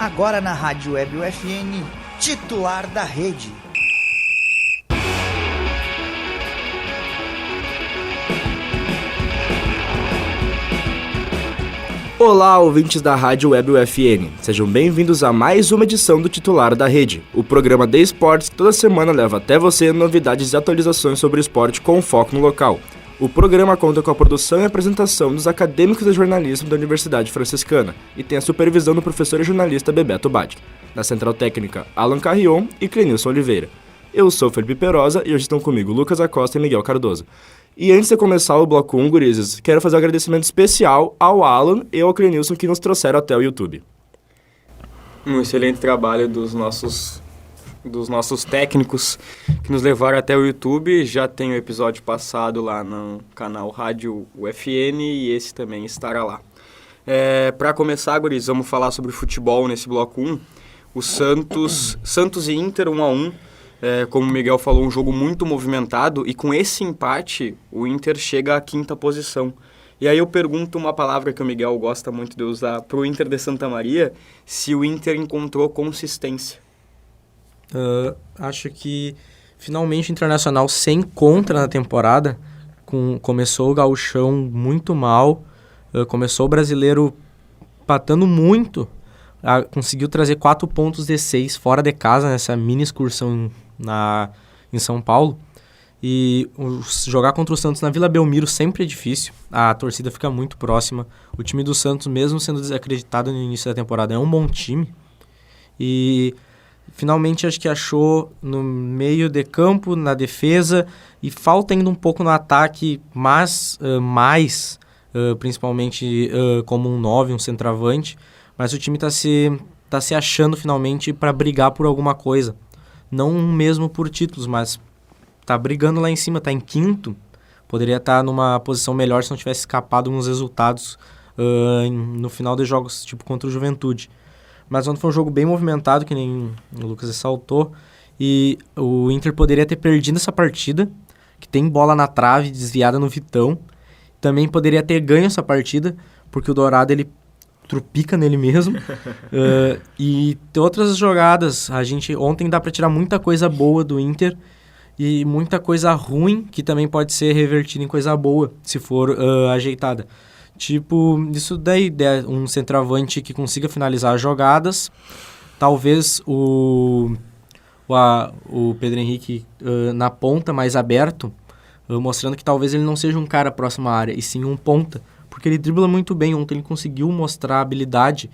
Agora na Rádio Web UFN, titular da rede. Olá, ouvintes da Rádio Web UFN. Sejam bem-vindos a mais uma edição do Titular da Rede, o programa de esportes que toda semana leva até você novidades e atualizações sobre o esporte com foco no local. O programa conta com a produção e apresentação dos acadêmicos de jornalismo da Universidade Franciscana e tem a supervisão do professor e jornalista Bebeto Badic. Na Central Técnica, Alan Carrion e Clenilson Oliveira. Eu sou Felipe Perosa e hoje estão comigo Lucas Acosta e Miguel Cardoso. E antes de começar o bloco 1, gurizes, quero fazer um agradecimento especial ao Alan e ao Clenilson que nos trouxeram até o YouTube. Um excelente trabalho dos nossos técnicos que nos levaram até o YouTube. Já tem o episódio passado lá no canal Rádio UFN e esse também estará lá. Para começar, guris, vamos falar sobre futebol nesse bloco 1. O Santos e Inter 1-1. Como o Miguel falou, um jogo muito movimentado e com esse empate o Inter chega à 5ª posição. E aí eu pergunto uma palavra que o Miguel gosta muito de usar para o Inter de Santa Maria, se o Inter encontrou consistência. Acho que finalmente o Internacional se encontra na temporada. Começou o Gauchão muito mal, começou o Brasileiro empatando muito, conseguiu trazer 4 pontos de 6 fora de casa nessa mini excursão em São Paulo. E jogar contra o Santos na Vila Belmiro sempre é difícil, a torcida fica muito próxima. O time do Santos, mesmo sendo desacreditado no início da temporada, é um bom time. E finalmente acho que achou no meio de campo, na defesa, e falta ainda um pouco no ataque, mas principalmente como um 9, um centroavante. Mas o time tá se achando finalmente para brigar por alguma coisa. Não mesmo por títulos, mas tá brigando lá em cima, tá em 5º. Poderia estar numa posição melhor se não tivesse escapado uns resultados no final de jogos, tipo contra o Juventude. Mas ontem foi um jogo bem movimentado, que nem o Lucas ressaltou. E o Inter poderia ter perdido essa partida, que tem bola na trave, desviada no Vitão. Também poderia ter ganho essa partida, porque o Dourado ele trupica nele mesmo. E outras jogadas, ontem dá para tirar muita coisa boa do Inter e muita coisa ruim que também pode ser revertida em coisa boa, se for ajeitada. Tipo, isso daí, um centroavante que consiga finalizar as jogadas. Talvez o Pedro Henrique na ponta, mais aberto, mostrando que talvez ele não seja um cara próximo à área, e sim um ponta, porque ele dribla muito bem. Ontem ele conseguiu mostrar habilidade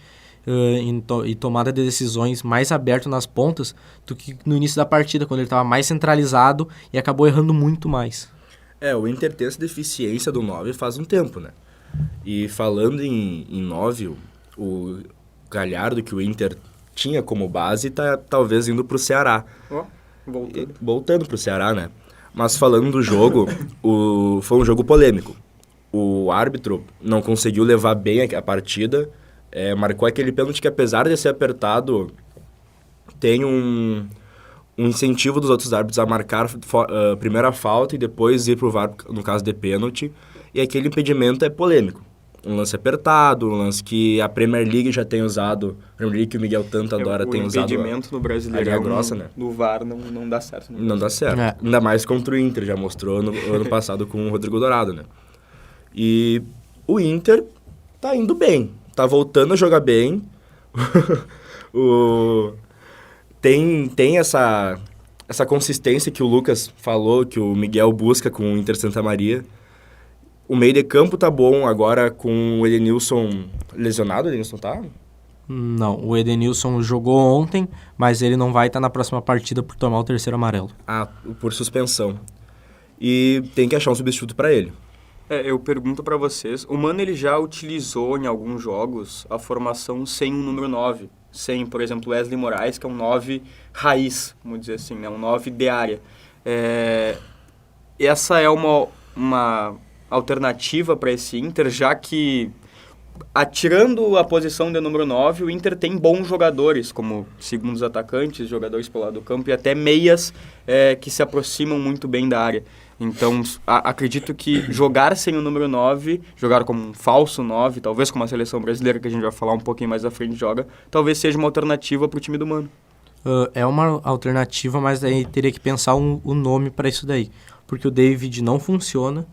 e tomada de decisões mais aberto nas pontas do que no início da partida, quando ele estava mais centralizado e acabou errando muito mais. O Inter tem essa deficiência do 9 faz um tempo, né? E falando em 9, o Galhardo, que o Inter tinha como base, tá talvez indo pro Ceará. Voltando pro Ceará, né? Mas falando do jogo, foi um jogo polêmico. O árbitro não conseguiu levar bem a partida, marcou aquele pênalti que, apesar de ser apertado, tem um incentivo dos outros árbitros a marcar primeiro a falta e depois ir pro VAR no caso de pênalti. E aquele impedimento é polêmico. Um lance apertado, um lance que a Premier League já tem usado, a Premier League que o Miguel tanto adora tem usado. O impedimento no Brasileirão grossa, né? No VAR não dá certo. Não dá certo. Ainda mais contra o Inter, já mostrou no ano passado com o Rodrigo Dourado, né? E o Inter tá indo bem, tá voltando a jogar bem. Tem essa consistência que o Lucas falou, que o Miguel busca com o Inter Santa Maria. O meio de campo tá bom agora com o Edenilson lesionado. O Edenilson tá? Não, o Edenilson jogou ontem, mas ele não vai estar na próxima partida por tomar o 3º amarelo. Por suspensão. E tem que achar um substituto para ele. Eu pergunto para vocês, o Mano ele já utilizou em alguns jogos a formação sem um número 9, sem, por exemplo, Wesley Moraes, que é um 9 raiz, vamos dizer assim, né? Um 9 de área. Essa é uma alternativa para esse Inter, já que Tirando a posição de número 9, o Inter tem bons jogadores, como segundos atacantes, jogadores pelo lado do campo e até meias que se aproximam muito bem da área. Então, acredito que jogar sem o número 9, jogar como um falso 9, talvez como a seleção brasileira, que a gente vai falar um pouquinho mais à frente, joga, talvez seja uma alternativa para o time do Mano. É uma alternativa, mas aí teria que pensar o nome para isso daí. Porque o David não funciona,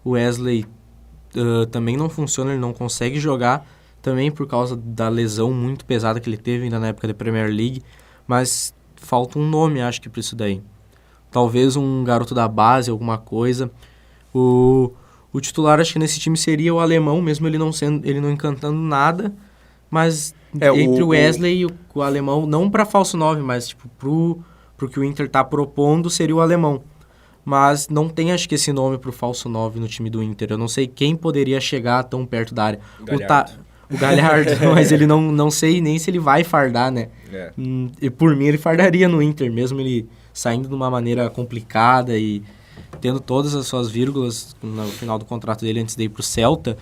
o Wesley também não funciona, ele não consegue jogar, também por causa da lesão muito pesada que ele teve ainda na época da Premier League, mas falta um nome, acho que, para isso daí. Talvez um garoto da base, alguma coisa. O titular, acho que nesse time seria o alemão, mesmo ele não encantando nada, mas entre o Wesley e o alemão, não para falso 9, mas tipo, pro que o Inter tá propondo, seria o alemão. Mas não tem, acho que, esse nome pro falso 9 no time do Inter. Eu não sei quem poderia chegar tão perto da área. O Galhardo, mas ele não sei nem se ele vai fardar, né? E por mim ele fardaria no Inter, mesmo ele saindo de uma maneira complicada e tendo todas as suas vírgulas no final do contrato dele antes de ir pro Celta.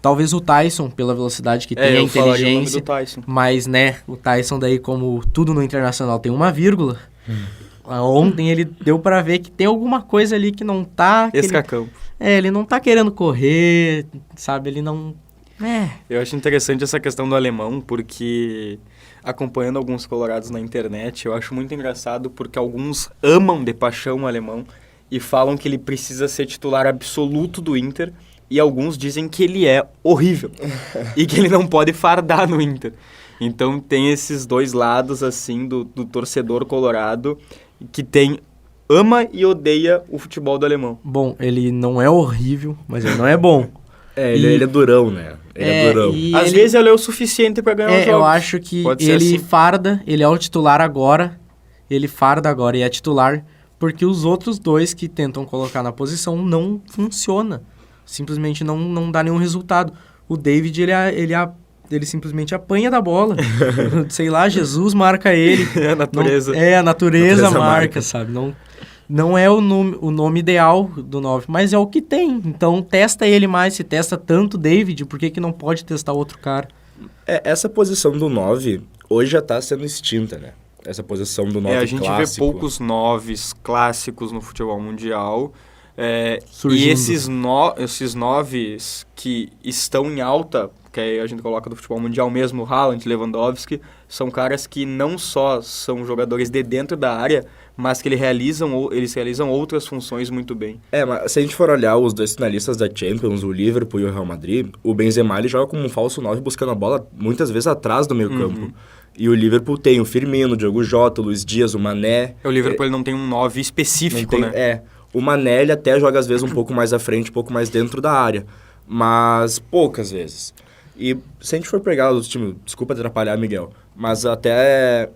Talvez o Tyson, pela velocidade que tem, a inteligência. Mas, né, o Tyson daí, como tudo no Internacional tem uma vírgula, ontem ele deu pra ver que tem alguma coisa ali que não tá... Escacampo. Ele não tá querendo correr, sabe? Ele não... Eu acho interessante essa questão do alemão, porque acompanhando alguns colorados na internet, eu acho muito engraçado porque alguns amam de paixão o alemão e falam que ele precisa ser titular absoluto do Inter, e alguns dizem que ele é horrível e que ele não pode fardar no Inter. Então tem esses dois lados assim do torcedor colorado que ama e odeia o futebol do alemão. Bom, ele não é horrível, mas ele não é bom. Ele é durão, né? Ele é durão. Às vezes ele é o suficiente pra ganhar os jogos. Eu acho que ele assim. Farda, ele é o titular agora, ele farda agora e é titular, porque os outros dois que tentam colocar na posição não funciona. Simplesmente não dá nenhum resultado. O David, ele simplesmente apanha da bola. Sei lá, Jesus marca ele. É a natureza. A natureza marca, sabe? Não é o nome ideal do 9, mas é o que tem. Então, testa ele mais. Se testa tanto o David, por que não pode testar outro cara? Essa posição do 9 hoje já está sendo extinta, né? Essa posição do 9 clássico. A gente vê poucos 9s clássicos no futebol mundial. E esses 9s que estão em alta, que aí a gente coloca do futebol mundial mesmo, Haaland, Lewandowski, são caras que não só são jogadores de dentro da área, mas que eles realizam outras funções muito bem. Mas se a gente for olhar os dois finalistas da Champions, o Liverpool e o Real Madrid, o Benzema ele joga como um falso 9 buscando a bola muitas vezes atrás do meio campo. E o Liverpool tem o Firmino, o Diogo Jota, o Luiz Dias, o Mané. O Liverpool ele não tem um 9 específico, né? O Mané ele até joga às vezes um pouco mais à frente, um pouco mais dentro da área, mas poucas vezes. E se a gente for pegar os times, desculpa atrapalhar, Miguel, mas até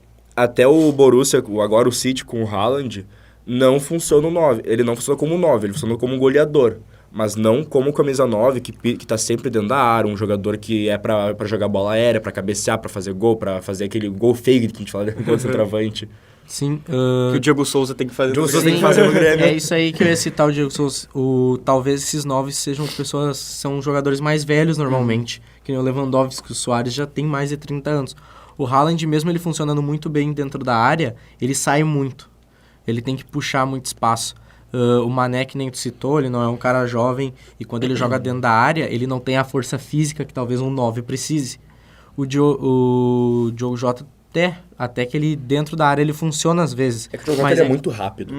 o Borussia, agora o City com o Haaland, não funciona o 9. Ele não funciona como 9, ele funciona como um goleador, mas não como camisa 9, que tá sempre dentro da área, um jogador que é pra jogar bola aérea, pra cabecear, pra fazer gol, pra fazer aquele gol fake que a gente fala do centroavante. Sim. Que o Diego Souza tem que fazer. No Grêmio. É isso aí que eu ia citar, o Diego Souza. Talvez esses 9 são jogadores mais velhos normalmente, que nem o Lewandowski, o Suárez já tem mais de 30 anos. O Haaland, mesmo ele funcionando muito bem dentro da área, ele sai muito. Ele tem que puxar muito espaço. O Mané, que nem tu citou, ele não é um cara jovem, e quando ele joga dentro da área, ele não tem a força física que talvez um 9 precise. O Diogo Jota até que ele dentro da área ele funciona às vezes. É que o Jota é muito rápido.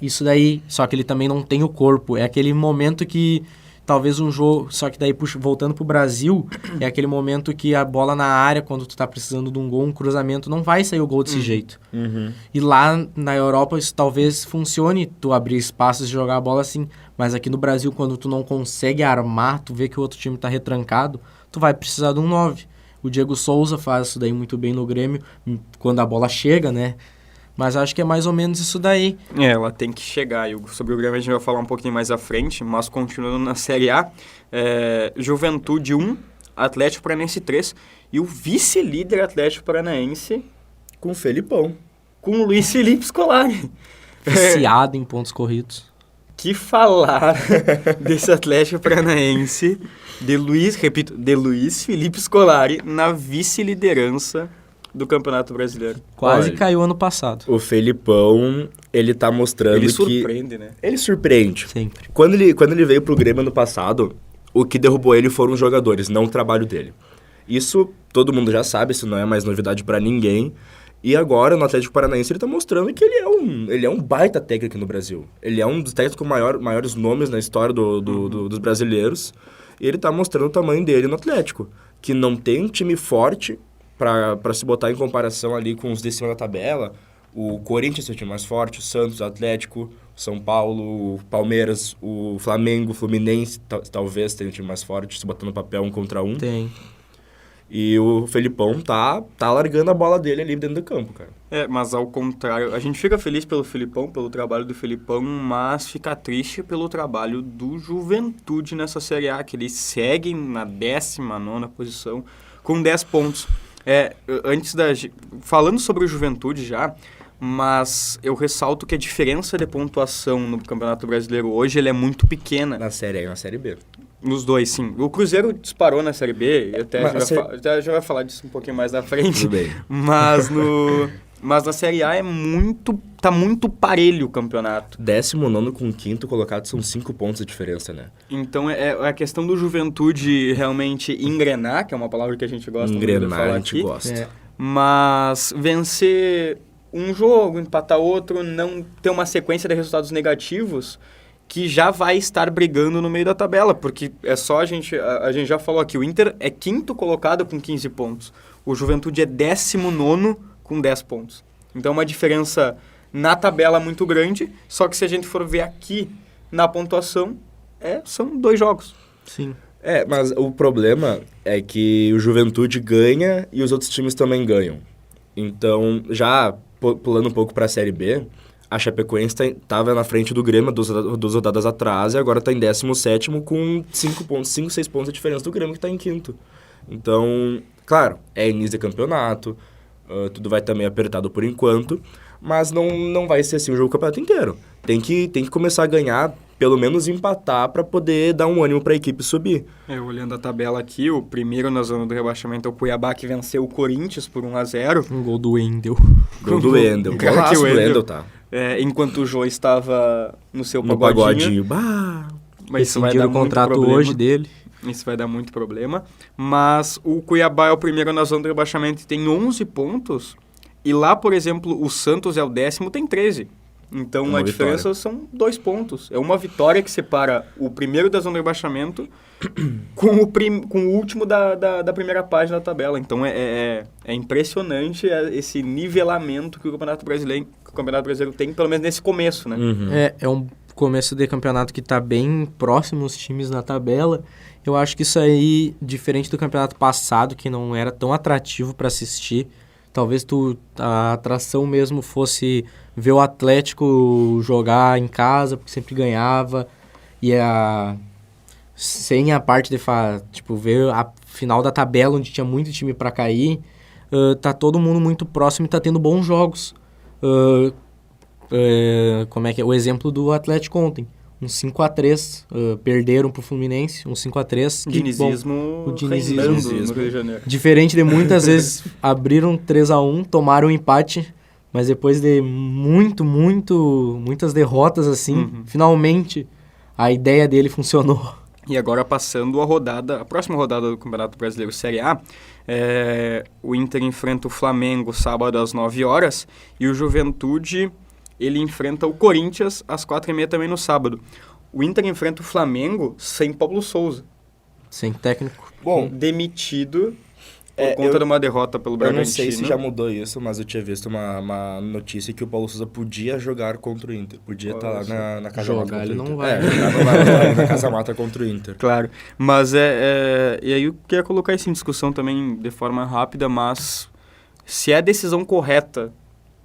Isso daí, só que ele também não tem o corpo. É aquele momento que talvez um jogo, só que daí voltando pro Brasil, é aquele momento que a bola na área, quando tu tá precisando de um gol, um cruzamento, não vai sair o gol desse jeito. E lá na Europa isso talvez funcione, tu abrir espaços e jogar a bola assim, mas aqui no Brasil, quando tu não consegue armar, tu vê que o outro time tá retrancado, tu vai precisar de um 9. O Diego Souza faz isso daí muito bem no Grêmio, quando a bola chega, né? Mas acho que é mais ou menos isso daí. Ela tem que chegar. Sobre o Grêmio a gente vai falar um pouquinho mais à frente, mas continuando na Série A, Juventude 1, Atlético Paranaense 3, e o vice-líder Atlético Paranaense... Com o Felipão. Com o Luiz Felipe Scolari. Viciado em pontos corridos. que falar desse Atlético Paranaense de Luiz Felipe Scolari na vice-liderança do Campeonato Brasileiro? Quase Olha, caiu ano passado. O Felipão, ele tá mostrando Ele que... surpreende, né? Ele surpreende. Sempre. Quando ele veio pro Grêmio ano passado, o que derrubou ele foram os jogadores, não o trabalho dele. Isso todo mundo já sabe, isso não é mais novidade pra ninguém. E agora, no Atlético Paranaense, ele tá mostrando que ele é um baita técnico no Brasil. Ele é um dos técnicos com maiores nomes na história dos brasileiros. E ele tá mostrando o tamanho dele no Atlético. Que não tem um time forte pra se botar em comparação ali com os de cima da tabela. O Corinthians é o time mais forte, o Santos, o Atlético, o São Paulo, o Palmeiras, o Flamengo, o Fluminense, talvez tenha um time mais forte, se botar no papel 1 contra 1. Tem. E o Felipão tá largando a bola dele ali dentro do campo, cara. Mas ao contrário, a gente fica feliz pelo Felipão, pelo trabalho do Felipão, mas fica triste pelo trabalho do Juventude nessa Série A, que eles seguem na 19ª posição com 10 pontos. Falando sobre o Juventude já, mas eu ressalto que a diferença de pontuação no Campeonato Brasileiro hoje ele é muito pequena. Na Série A e na Série B. Nos dois, sim. O Cruzeiro disparou na Série B, e até já vai falar disso um pouquinho mais na frente. Tudo bem. Mas na Série A tá muito parelho o campeonato. 19º com 5º colocado são 5 pontos de diferença, né? Então é a questão do Juventude realmente engrenar, que é uma palavra que a gente gosta muito de Engrenar, falar a gente aqui. gosta. Mas vencer um jogo, empatar outro, não ter uma sequência de resultados negativos que já vai estar brigando no meio da tabela, porque é só a gente já falou aqui, o Inter é 5º colocado com 15 pontos, o Juventude é 19º com 10 pontos. Então, uma diferença na tabela muito grande, só que se a gente for ver aqui na pontuação, são 2 jogos. Sim. Mas o problema é que o Juventude ganha e os outros times também ganham. Então, já pulando um pouco para a Série B, a Chapecoense estava na frente do Grêmio 2 rodadas atrás e agora está em 17º com 5, 6 pontos de diferença do Grêmio que está em 5º. Então, claro, é início de campeonato, tudo vai estar meio apertado por enquanto, mas não vai ser assim o jogo do campeonato inteiro. Tem que começar a ganhar, pelo menos empatar, para poder dar um ânimo para a equipe subir. Olhando a tabela aqui, o primeiro na zona do rebaixamento é o Cuiabá, que venceu o Corinthians por 1-0. Um gol do Wendel. Gol do Wendel. Cara, que Golaço do Wendel. Wendel, tá. Enquanto o Jô estava no seu No pagodinho. Bah! Mas isso vai Decidiram dar o muito contrato problema. hoje dele. Isso vai dar muito problema. Mas o Cuiabá é o primeiro na zona do rebaixamento e tem 11 pontos. E lá, por exemplo, o Santos é o 10º, tem 13. Então, Uma a diferença vitória. são 2 pontos. É uma vitória que separa o primeiro da zona do rebaixamento com o último da primeira página da tabela. Então, é impressionante esse nivelamento que o Campeonato Brasileiro tem, pelo menos nesse começo, né? Uhum. É um começo de campeonato que tá bem próximo os times na tabela. Eu acho que isso aí, diferente do campeonato passado, que não era tão atrativo para assistir, talvez a atração mesmo fosse ver o Atlético jogar em casa, porque sempre ganhava, e sem a parte de ver a final da tabela, onde tinha muito time para cair, tá todo mundo muito próximo e tá tendo bons jogos. Como é que é? O exemplo do Atlético ontem. Um 5-3, perderam pro Fluminense, um 5-3. O dinizismo. reinando no Rio de Janeiro. Diferente de muitas vezes abriram 3-1, tomaram um empate, mas depois de muitas derrotas assim, finalmente a ideia dele funcionou. E agora passando a próxima rodada do Campeonato Brasileiro Série A, o Inter enfrenta o Flamengo sábado às 9 horas e o Juventude ele enfrenta o Corinthians às 4h30 também no sábado. O Inter enfrenta o Flamengo sem Paulo Souza. Sem técnico. Bom, Demitido por conta de uma derrota pelo eu Bragantino. não sei se já mudou isso, mas eu tinha visto uma notícia que o Paulo Souza podia jogar contra o Inter. Podia estar lá na Casa Mata Jogar, contra ele o não Inter. vai. Não vai na Casa Mata contra o Inter. Claro, mas e aí eu queria colocar isso em discussão também de forma rápida, mas se é a decisão correta,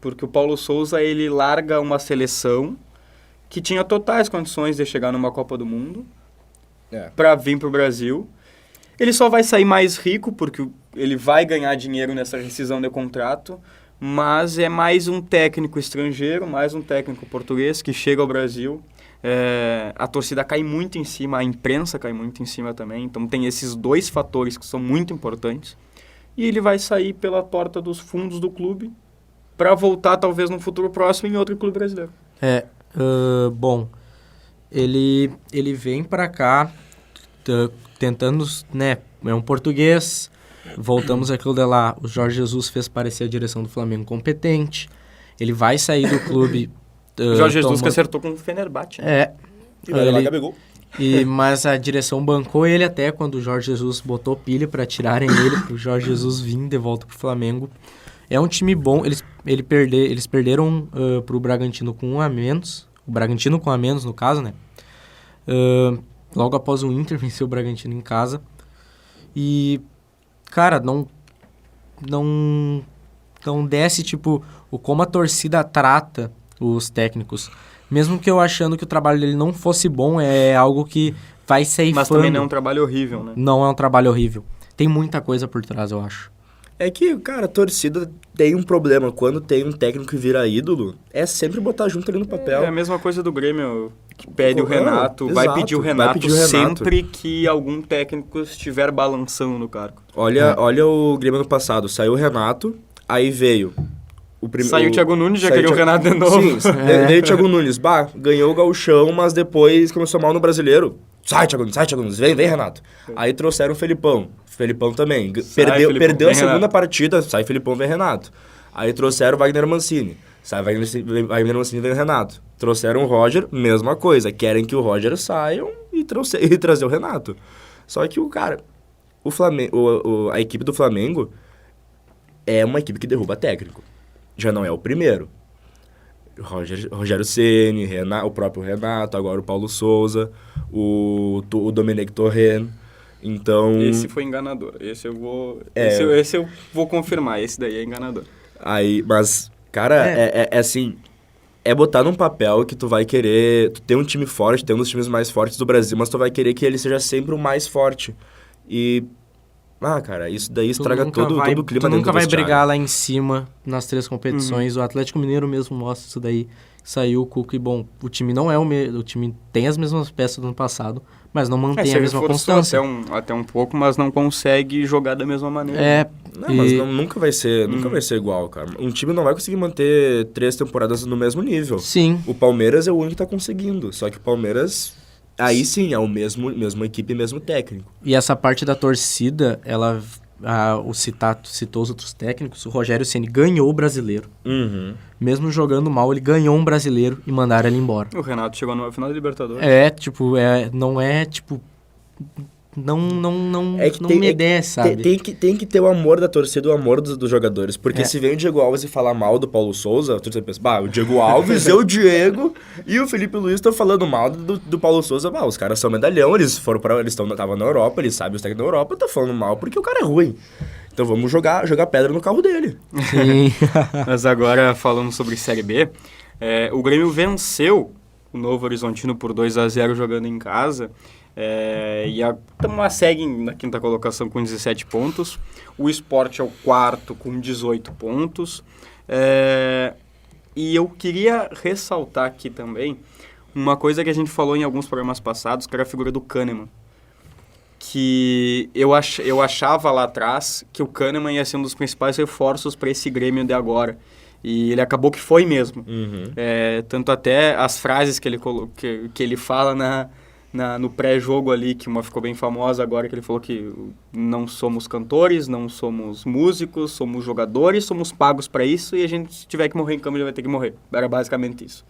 porque o Paulo Souza ele larga uma seleção que tinha totais condições de chegar numa Copa do Mundo para vir para o Brasil. Ele só vai sair mais rico porque ele vai ganhar dinheiro nessa rescisão de contrato, mas é mais um técnico estrangeiro, mais um técnico português que chega ao Brasil. A torcida cai muito em cima, a imprensa cai muito em cima também. Então tem esses dois fatores que são muito importantes. E ele vai sair pela porta dos fundos do clube para voltar talvez no futuro próximo em outro clube brasileiro. Bom, ele vem para cá tentando, né, é um português, voltamos àquilo de lá, o Jorge Jesus fez parecer a direção do Flamengo competente, ele vai sair do clube... Jorge Jesus que acertou com o Fenerbahçe. Né? E vai lá, Gabigol. Mas a direção bancou ele até quando o Jorge Jesus botou pilha para tirarem ele, para o Jorge Jesus vir de volta pro Flamengo. É um time bom, eles perderam pro Bragantino com 1 a menos, o Bragantino com 1 a menos no caso, né? Logo após o Inter venceu o Bragantino em casa. E, cara, não desce, tipo, como a torcida trata os técnicos. Mesmo que eu achando que o trabalho dele não fosse bom, é algo que vai ceifando. Mas também não é um trabalho horrível, né? Não é um trabalho horrível. Tem muita coisa por trás, eu acho. É que, cara, a torcida tem um problema. Quando tem um técnico que vira ídolo, é sempre botar junto ali no papel. É a mesma coisa do Grêmio, que pede o Renato. Exato, Vai pedir o Renato Renato sempre que algum técnico estiver balançando no cargo. Olha o Grêmio ano passado. Saiu o Renato, aí veio... Saiu o Thiago Nunes, já queria o Renato de novo. Sim, veio o Thiago Nunes. Ganhou o gauchão, mas depois começou mal no Brasileiro. Sai, Thiago Nunes, vem, Renato. Aí trouxeram o Felipão também. Perdeu a segunda partida, sai Felipão, vem Renato. Aí trouxeram o Wagner Mancini. Sai Wagner Mancini, vem o Renato. Trouxeram o Roger, mesma coisa. Querem que o Roger saiam e trazer o Renato. Só que a equipe do Flamengo é uma equipe que derruba técnico. Já não é o primeiro. Rogério Ceni, o próprio Renato, agora o Paulo Souza, o Dominique Torrent. Então... Esse foi enganador. Esse eu vou confirmar. Esse daí é enganador. Mas, cara, é assim... É botar num papel que tu vai querer... Tu tem um time forte, tem um dos times mais fortes do Brasil, mas tu vai querer que ele seja sempre o mais forte. E... cara, isso daí estraga todo o clima dentro do vestiário. Tu nunca vai brigar lá em cima nas 3 competições. O Atlético Mineiro mesmo mostra isso daí. Saiu o Cuca e, bom, o time não é o mesmo. O time tem as mesmas peças do ano passado, mas não mantém a mesma constância. Até um pouco, mas não consegue jogar da mesma maneira. Mas nunca vai ser igual, cara. Um time não vai conseguir manter 3 temporadas no mesmo nível. Sim. O Palmeiras é o único que tá conseguindo. Só que o Palmeiras... Aí sim, é o mesmo equipe, mesmo técnico. E essa parte da torcida, o Citato citou os outros técnicos, o Rogério Ceni ganhou o Brasileiro. Uhum. Mesmo jogando mal, ele ganhou um Brasileiro e mandaram ele embora. O Renato chegou na final da Libertadores. Não me desce, sabe? Tem que ter o amor da torcida, o amor dos jogadores. Porque se vem o Diego Alves e falar mal do Paulo Souza, tu pensa, o Diego Alves é o Diego e o Felipe Luiz estão falando mal do Paulo Souza. Os caras são medalhão, eles estavam na Europa, eles sabem os técnicos da Europa, estão falando mal porque o cara é ruim. Então vamos jogar pedra no carro dele. Sim. Mas agora, falando sobre Série B, o Grêmio venceu o Novo Horizontino por 2-0 jogando em casa. Segue na 5ª colocação com 17 pontos. O Sport é o 4º com 18 pontos. E eu queria ressaltar aqui também uma coisa que a gente falou em alguns programas passados, que era a figura do Kahneman. Que eu achava lá atrás que o Kahneman ia ser um dos principais reforços para esse Grêmio de agora. E ele acabou que foi mesmo. Uhum. Tanto até as frases que ele fala no pré-jogo ali, que uma ficou bem famosa agora, que ele falou que não somos cantores, não somos músicos, somos jogadores, somos pagos para isso, e a gente, se tiver que morrer em campo, ele vai ter que morrer. Era basicamente isso.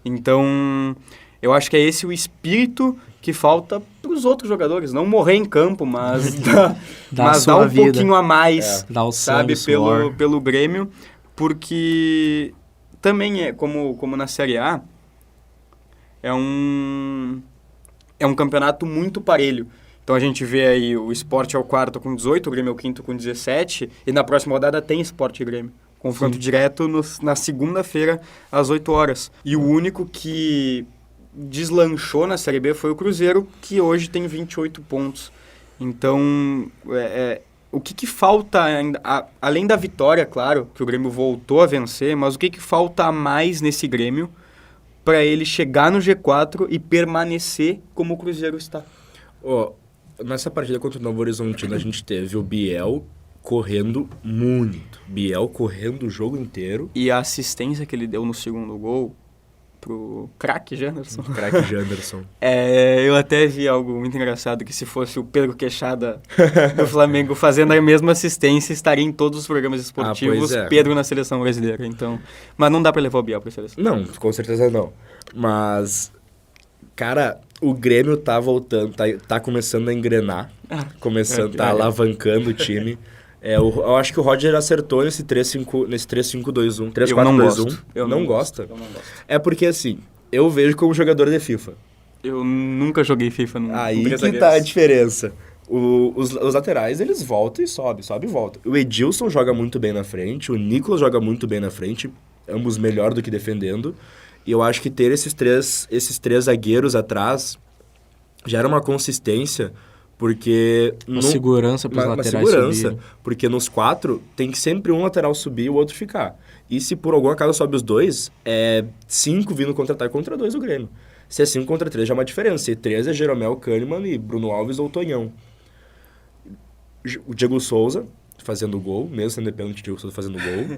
Então, eu acho que é esse o espírito que falta para os outros jogadores. Não morrer em campo, mas dar um pouquinho a mais, Dá o sabe, sangue, pelo Grêmio, porque também como na Série A, é um campeonato muito parelho. Então a gente vê aí o Sport é o 4º com 18, o Grêmio é o 5º com 17, e na próxima rodada tem Sport e Grêmio. Confronto direto na segunda-feira, às 8 horas. E o único que deslanchou na Série B foi o Cruzeiro, que hoje tem 28 pontos. Então, o que falta ainda, além da vitória, claro, que o Grêmio voltou a vencer, mas o que falta a mais nesse Grêmio para ele chegar no G4 e permanecer como o Cruzeiro está. Ó, nessa partida contra o Novo Horizontino, a gente teve o Biel correndo muito. Biel correndo o jogo inteiro. E a assistência que ele deu no segundo gol pro craque Janderson. Craque Janderson. Eu até vi algo muito engraçado, que se fosse o Pedro Queixada do Flamengo fazendo a mesma assistência, estaria em todos os programas esportivos, pois é. Pedro na seleção brasileira. Então, mas não dá pra levar o Biel pra seleção. Não, com certeza não. Mas, cara, o Grêmio tá voltando, tá começando a engrenar. Tá alavancando o time. Eu acho que o Roger acertou nesse 3-5-2-1. 3-4-2-1. Eu não gosta? Eu não gosto. É porque, assim, eu vejo como jogador de FIFA. Eu nunca joguei FIFA no Aí que tá a diferença. Os laterais, eles voltam e sobe e volta. O Edilson joga muito bem na frente, o Nicolas joga muito bem na frente, ambos melhor do que defendendo. E eu acho que ter esses três zagueiros atrás gera uma consistência, porque... Uma segurança para os laterais subirem. Porque nos 4 tem que sempre um lateral subir e o outro ficar. E se por algum acaso sobe os dois, é 5 vindo contra-ataque contra 2 o Grêmio. Se é 5 contra 3 já é uma diferença. Se 3 é Jeromel, Kahneman e Bruno Alves ou Tonhão. O Diego Souza fazendo gol, mesmo sendo pênalti, o Diego Souza fazendo gol.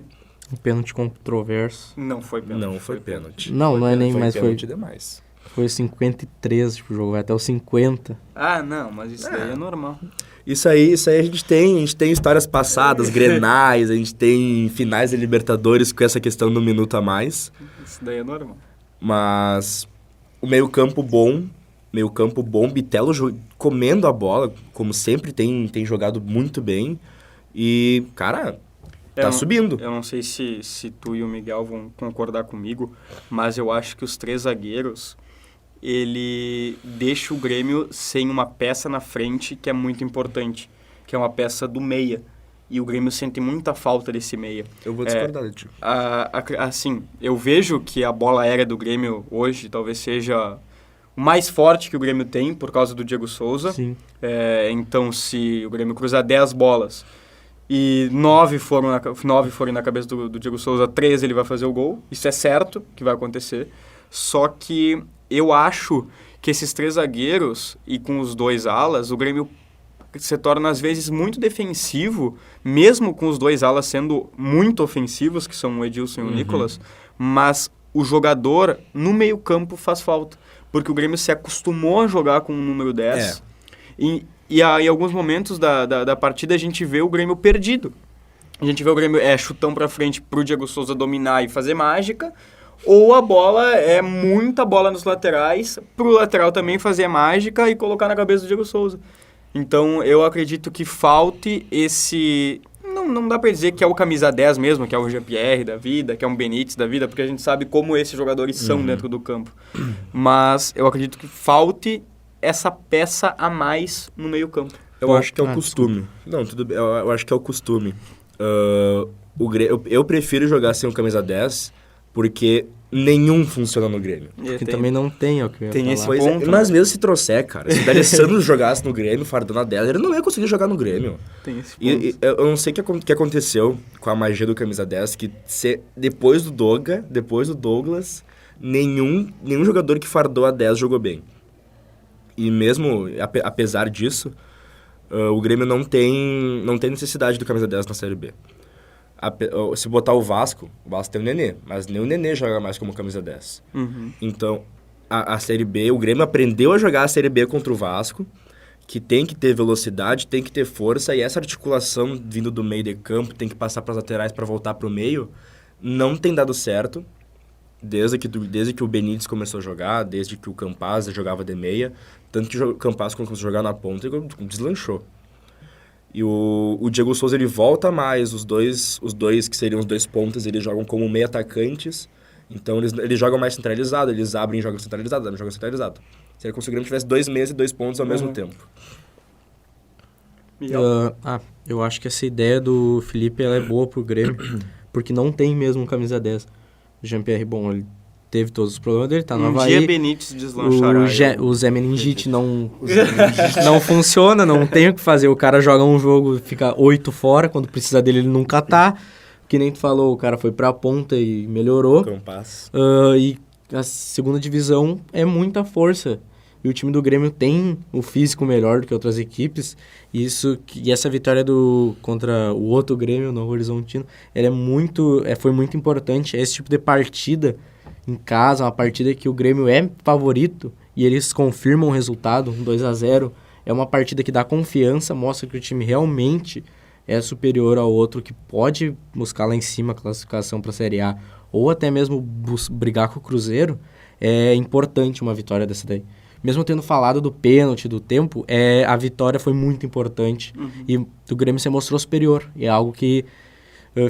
Um pênalti controverso. Não foi pênalti. Não foi pênalti. Não é nem mais. Foi demais. Foi 53, tipo, o jogo vai até os 50. Ah, não, mas isso daí é normal. Isso aí a gente tem histórias passadas, grenais, a gente tem finais de Libertadores com essa questão do minuto a mais. Isso daí é normal. Mas o meio-campo bom, Bitelo comendo a bola, como sempre tem jogado muito bem. E, cara, tá subindo. Eu não sei se tu e o Miguel vão concordar comigo, mas eu acho que os 3 zagueiros, ele deixa o Grêmio sem uma peça na frente que é muito importante, que é uma peça do meia. E o Grêmio sente muita falta desse meia. Eu vou discordar de ti. Assim, eu vejo que a bola aérea do Grêmio hoje talvez seja o mais forte que o Grêmio tem, por causa do Diego Souza. Sim. Então, se o Grêmio cruzar 10 bolas e 9 forem na cabeça do Diego Souza, 13 ele vai fazer o gol. Isso é certo que vai acontecer. Só que eu acho que esses 3 zagueiros e com os 2 alas, o Grêmio se torna às vezes muito defensivo, mesmo com os 2 alas sendo muito ofensivos, que são o Edilson e o Nicolas, mas o jogador no meio-campo faz falta, porque o Grêmio se acostumou a jogar com o número 10. E em alguns momentos da partida a gente vê o Grêmio perdido. A gente vê o Grêmio chutão pra frente pro Diego Souza dominar e fazer mágica, ou a bola muita bola nos laterais, pro lateral também fazer mágica e colocar na cabeça do Diego Souza. Então, eu acredito que falte esse... Não dá pra dizer que é o camisa 10 mesmo, que é o Jean-Pierre da vida, que é um Benítez da vida, porque a gente sabe como esses jogadores são dentro do campo. Mas eu acredito que falte essa peça a mais no meio-campo. Eu acho que é o costume. Não, tudo bem. Eu acho que é o costume. Eu prefiro jogar sem o camisa 10, porque nenhum funciona no Grêmio. Porque também não tem, é o que eu ia tem falar. esse Pois ponto, mas mesmo se trouxer, cara, se o D'Alessandro jogasse no Grêmio, fardando a 10, ele não ia conseguir jogar no Grêmio. Tem esse ponto. E eu não sei o que aconteceu com a magia do camisa 10, que depois do Douglas, nenhum jogador que fardou a 10 jogou bem. E mesmo, apesar disso, o Grêmio não tem necessidade do camisa 10 na Série B. Se botar o Vasco tem o Nenê, mas nem o Nenê joga mais como camisa 10. Então, a Série B, o Grêmio aprendeu a jogar a Série B contra o Vasco, que tem que ter velocidade, tem que ter força, e essa articulação vindo do meio de campo, tem que passar para as laterais para voltar para o meio, não tem dado certo, desde que o Benítez começou a jogar, desde que o Campaz jogava de meia, tanto que o Campaz começou a jogar na ponta e deslanchou. E o Diego Souza, ele volta mais, os dois que seriam os 2 pontas, eles jogam como meio atacantes, então eles jogam mais centralizado, eles abrem e jogam centralizado, abrem e jogam centralizado. Seria como se o Grêmio tivesse 2 meias e 2 pontos ao mesmo tempo. Eu acho que essa ideia do Felipe ela é boa pro Grêmio, porque não tem mesmo camisa 10. O Jean-Pierre, bom, ele teve todos os problemas dele, tá no Havaí. Dia Benítez deslanchará. O Zé Meningite não funciona, não tem o que fazer. O cara joga um jogo, fica 8 fora, quando precisa dele ele nunca tá. Que nem tu falou, o cara foi pra ponta e melhorou. Campaz. E a segunda divisão é muita força. E o time do Grêmio tem o físico melhor do que outras equipes. E essa vitória contra o outro Grêmio, Novo Horizontino, ela foi muito importante. Esse tipo de partida em casa, uma partida que o Grêmio é favorito e eles confirmam o resultado, 2-0. É uma partida que dá confiança, mostra que o time realmente é superior ao outro, que pode buscar lá em cima a classificação para a Série A, ou até mesmo brigar com o Cruzeiro. É importante uma vitória dessa daí. Mesmo tendo falado do pênalti, do tempo, a vitória foi muito importante. E o Grêmio se mostrou superior. E é algo que,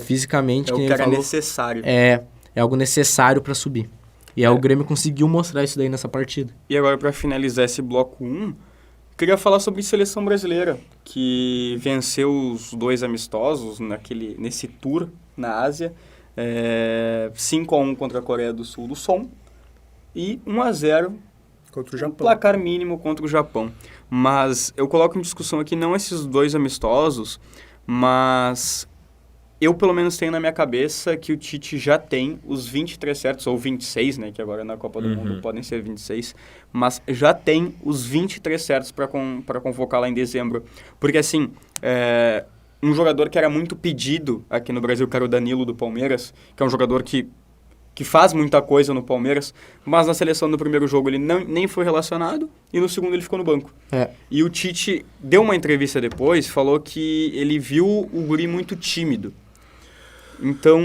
fisicamente... É o que era necessário. É algo necessário para subir. E o Grêmio conseguiu mostrar isso daí nessa partida. E agora, para finalizar esse bloco 1, queria falar sobre seleção brasileira, que venceu os 2 amistosos nesse tour na Ásia. 5-1 contra a Coreia do Sul do Som e 1-0 contra o Japão. Placar mínimo contra o Japão. Mas eu coloco em discussão aqui não esses 2 amistosos, mas eu pelo menos tenho na minha cabeça que o Tite já tem os 23 certos, ou 26, né, que agora na Copa do Mundo podem ser 26, mas já tem os 23 certos para convocar lá em dezembro. Porque assim, um jogador que era muito pedido aqui no Brasil, que era o Danilo do Palmeiras, que é um jogador que faz muita coisa no Palmeiras, mas na seleção no primeiro jogo ele nem foi relacionado e no segundo ele ficou no banco. E o Tite deu uma entrevista depois, falou que ele viu o guri muito tímido. Então,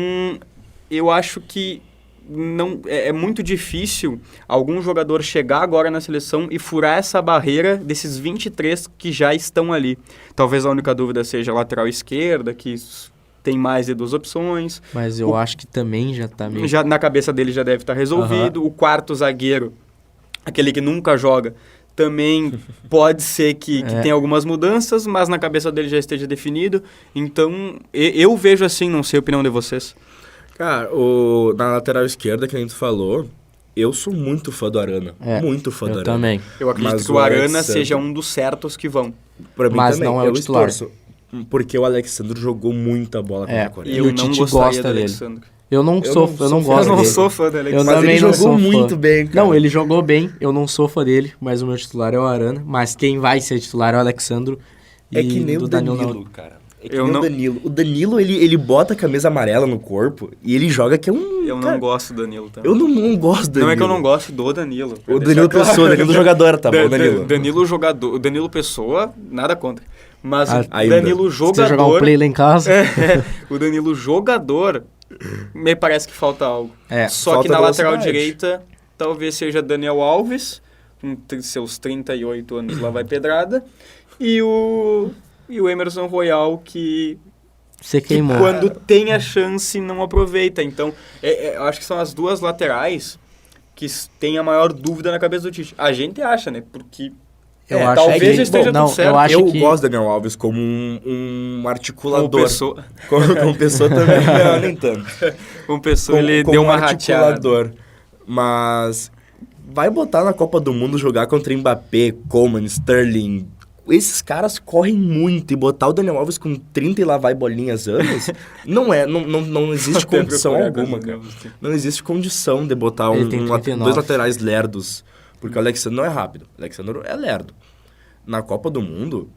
eu acho que é muito difícil algum jogador chegar agora na seleção e furar essa barreira desses 23 que já estão ali. Talvez a única dúvida seja a lateral esquerda, que tem mais de 2 opções. Mas eu acho que também já está meio... Já, na cabeça dele já deve estar resolvido. O quarto zagueiro, aquele que nunca joga, também pode ser que tenha algumas mudanças, mas na cabeça dele já esteja definido. Então, eu vejo assim, não sei a opinião de vocês. Cara, na lateral esquerda, que a gente falou, eu sou muito fã do Arana. Muito fã do Arana. Eu também. Eu acredito que o Arana seja um dos certos que vão. Pra mim mas também, não é o titular. Porque o Alexandre jogou muita bola contra a Coreia. E eu o não Tite gostaria gosta do dele. Alexandre. Eu não gosto Eu não dele. sou fã do Alexandre. Eu Mas também ele não jogou sou muito fã. bem, cara. Não, ele jogou bem, eu não sou fã dele, mas o meu titular é o Arana. Mas quem vai ser titular é o Alexandre. É que nem o Danilo, cara. É que nem o Danilo. O Danilo, ele bota a camisa amarela no corpo e ele joga que é um... Eu não gosto do Danilo também. Eu não gosto do Danilo. Não é que eu não gosto do Danilo. O Danilo Pessoa, o Danilo jogador, tá bom, Danilo? Danilo jogador. O Danilo Pessoa, nada contra. Mas o ainda. Danilo jogador... Você jogar um play lá em casa? O Danilo jogador, me parece que falta algo. Só falta que na lateral velocidade. direita, talvez seja Daniel Alves, com seus 38 anos lá vai pedrada, e o Emerson Royal, que Você queimou. quando tem a chance não aproveita. Então, eu acho que são as 2 laterais que têm a maior dúvida na cabeça do Tite. A gente acha, né? Porque Eu acho talvez que- esteja não, tudo certo. eu acho Eu que- gosto do Daniel Alves como um articulador. Como pessoa. Como pessoa também, não, nem tanto. Como pessoa, ele Como deu uma um rateada. articulador. Mas vai botar na Copa do Mundo jogar contra Mbappé, Coman, Sterling. Esses caras correm muito e botar o Daniel Alves com 30 e lá vai bolinhas anos, não existe Até condição procurar alguma, coisas cara. novas, sim. Não existe condição de botar Ele tem 39. 2 laterais lerdos, porque o Alexandre não é rápido, o Alexandre é lerdo. Na Copa do Mundo,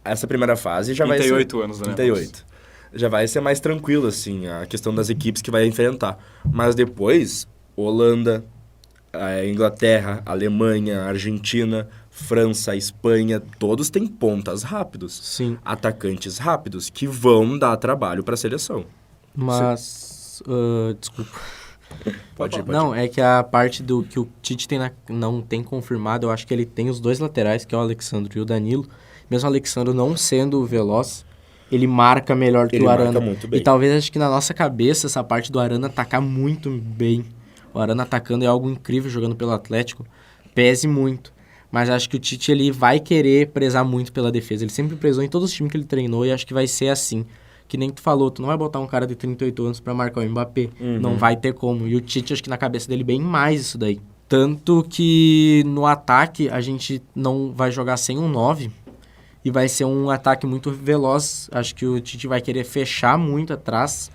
essa primeira fase já vai ser... 38 anos, né? 38. Já vai ser mais tranquilo, assim, a questão das equipes que vai enfrentar. Mas depois, Holanda, a Inglaterra, Alemanha, Argentina, França, Espanha, todos têm pontas rápidos. Sim. Atacantes rápidos que vão dar trabalho para a seleção. Mas... desculpa. Pode ir. Não, é que a parte do que o Tite não tem confirmado, eu acho que ele tem os 2 laterais, que é o Alexandre e o Danilo. Mesmo o Alexandre não sendo veloz, ele marca melhor que Ele o marca Arana. muito bem. E talvez acho que na nossa cabeça essa parte do Arana atacar muito bem. O Arana atacando é algo incrível jogando pelo Atlético. Pese muito. Mas acho que o Tite ele vai querer prezar muito pela defesa. Ele sempre prezou em todos os times que ele treinou e acho que vai ser assim. Que nem tu falou, tu não vai botar um cara de 38 anos pra marcar o Mbappé. Não vai ter como. E o Tite, acho que na cabeça dele, bem mais isso daí. Tanto que no ataque, a gente não vai jogar sem um 9. E vai ser um ataque muito veloz. Acho que o Tite vai querer fechar muito atrás.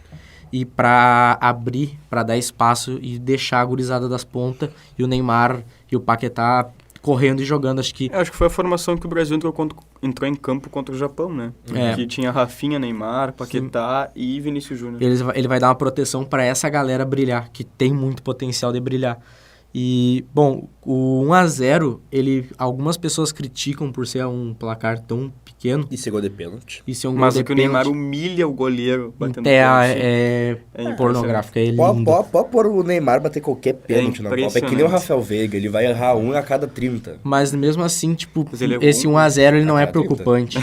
e para abrir, para dar espaço e deixar a gurizada das pontas e o Neymar e o Paquetá correndo e jogando. Acho que Acho que foi a formação que o Brasil entrou em campo contra o Japão, né? É. Que tinha Rafinha, Neymar, Paquetá e Vinícius Júnior. ele vai dar uma proteção para essa galera brilhar, que tem muito potencial de brilhar. E, bom, o 1-0, algumas pessoas criticam por ser um placar tão pequeno. E ser gol de pênalti. E ser um gol Mas de o que o Neymar pênalti. humilha o goleiro batendo É impressionante. pornográfico, é lindo. Pode pôr o Neymar bater qualquer pênalti na Copa. É que nem o impressionante. Rafael Veiga, ele vai errar um a cada 30. Mas mesmo assim, tipo, Mas ele errou esse um 1-0 ele não é a cada 30. preocupante.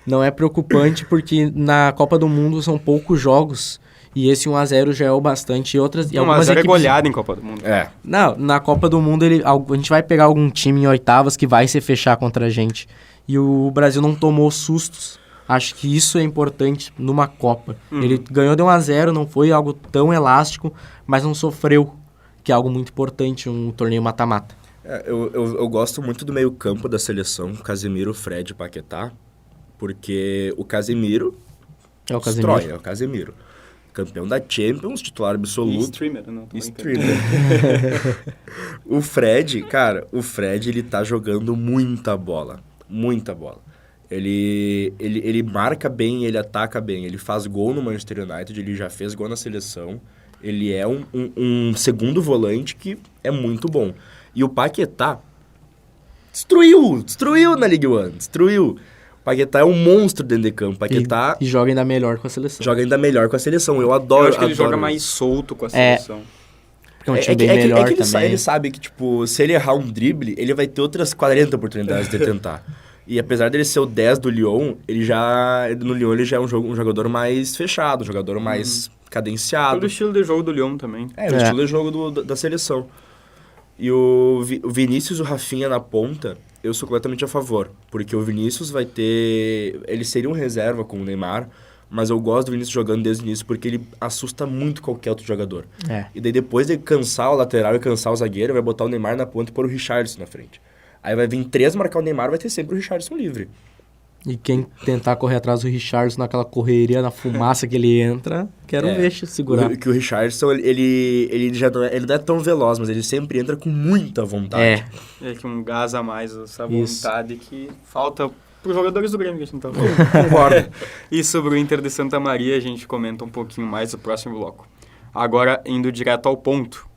Não é preocupante porque na Copa do Mundo são poucos jogos e esse 1-0 já é o bastante. E algumas Mas era equipes... goleada em Copa do Mundo. É. Não, na Copa do Mundo a gente vai pegar algum time em oitavas que vai se fechar contra a gente. E o Brasil não tomou sustos. Acho que isso é importante numa Copa. Ele ganhou de 1-0, não foi algo tão elástico, mas não sofreu, que é algo muito importante, um torneio mata-mata. Eu gosto muito do meio campo da seleção, Casemiro, Fred e Paquetá, porque o Casemiro É o Casemiro. destrói, é o Casemiro. Campeão da Champions, titular E absoluto. streamer, não. tô brincando. Streamer. O Fred, cara, ele tá jogando muita bola. Muita bola. Ele marca bem, ele ataca bem. Ele faz gol no Manchester United, ele já fez gol na seleção. Ele é um segundo volante que é muito bom. E o Paquetá destruiu na Ligue 1, destruiu. O Paquetá é um monstro dentro de campo. O Paquetá E joga ainda melhor com a seleção. joga ainda melhor com a seleção. Eu adoro. Eu acho que ele adoro joga isso. mais solto com a seleção. Porque é um time bem melhor também. Ele sabe que, tipo, se ele errar um drible, ele vai ter outras 40 oportunidades de tentar. E apesar dele ser o 10 do Lyon, no Lyon ele já é um jogador mais fechado, um jogador mais cadenciado. Todo o estilo de jogo do Lyon também. É, o estilo de jogo da seleção. E o Vinícius e o Rafinha na ponta, eu sou completamente a favor. Porque o Vinícius vai ter... Ele seria um reserva com o Neymar, mas eu gosto do Vinícius jogando desde o início porque ele assusta muito qualquer outro jogador. É. E daí depois de cansar o lateral e cansar o zagueiro, vai botar o Neymar na ponta e pôr o Richarlison na frente. Aí vai vir 3 marcar o Neymar, vai ter sempre o Richarlison livre. E quem tentar correr atrás do Richarlison naquela correria, na fumaça que ele entra, quero ver segurar. Que o Richarlison, ele não é tão veloz, mas ele sempre entra com muita vontade. É que um gás a mais, essa Isso. vontade que falta para os jogadores do Grêmio que a gente não tá falando. Concordo. E sobre o Inter de Santa Maria, a gente comenta um pouquinho mais no próximo bloco. Agora, indo direto ao ponto.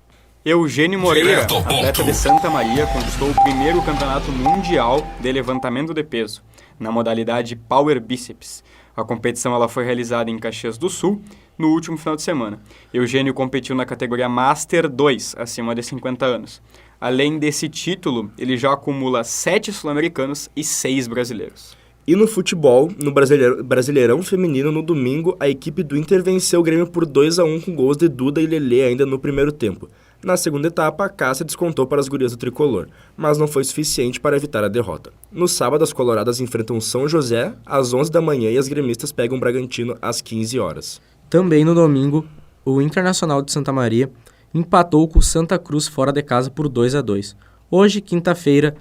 Eugênio Moreira, atleta de Santa Maria, conquistou o primeiro campeonato mundial de levantamento de peso, na modalidade Power Bíceps. A competição ela foi realizada em Caxias do Sul no último final de semana. Eugênio competiu na categoria Master 2, acima de 50 anos. Além desse título, ele já acumula 7 sul-americanos e 6 brasileiros. E no futebol, no Brasileirão Feminino, no domingo, a equipe do Inter venceu o Grêmio por 2-1 com gols de Duda e Lelê ainda no primeiro tempo. Na segunda etapa, a Cássia descontou para as gurias do tricolor, mas não foi suficiente para evitar a derrota. No sábado, as coloradas enfrentam São José às 11 da manhã e as gremistas pegam o Bragantino às 15 horas. Também no domingo, o Internacional de Santa Maria empatou com o Santa Cruz fora de casa por 2-2. Hoje, quinta-feira,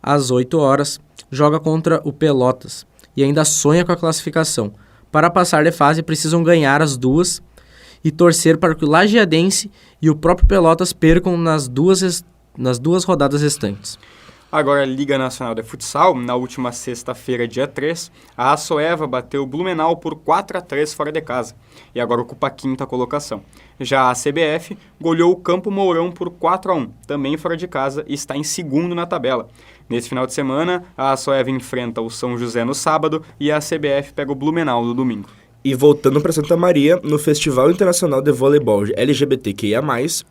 às 8 horas, joga contra o Pelotas e ainda sonha com a classificação. Para passar de fase, precisam ganhar as duas e torcer para que o Lajeadense e o próprio Pelotas percam nas duas rodadas restantes. Agora, a Liga Nacional de Futsal, na última sexta-feira, dia 3, a Açoeva bateu o Blumenau por 4-3 fora de casa e agora ocupa a quinta colocação. Já a CBF goleou o Campo Mourão por 4-1, também fora de casa, e está em segundo na tabela. Nesse final de semana, a Açoeva enfrenta o São José no sábado e a CBF pega o Blumenau no domingo. E voltando para Santa Maria, no Festival Internacional de Voleibol LGBTQIA+,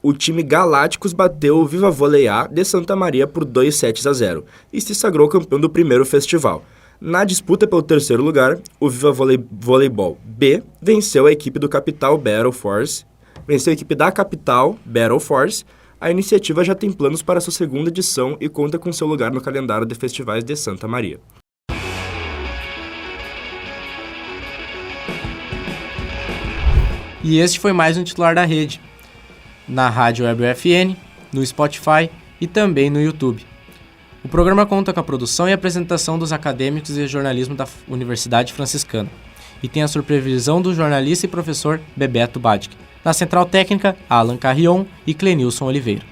o time Galácticos bateu o Viva Vôlei A de Santa Maria por 2-0 e se sagrou campeão do primeiro festival. Na disputa pelo terceiro lugar, o Viva Voleibol B venceu a equipe da Capital Battle Force. A iniciativa já tem planos para sua segunda edição e conta com seu lugar no calendário de festivais de Santa Maria. E este foi mais um Titular da Rede, na Rádio Web UFN, no Spotify e também no YouTube. O programa conta com a produção e apresentação dos acadêmicos de jornalismo da Universidade Franciscana. e tem a supervisão do jornalista e professor Bebeto Badic. Na central técnica, Alan Carrion e Clenilson Oliveira.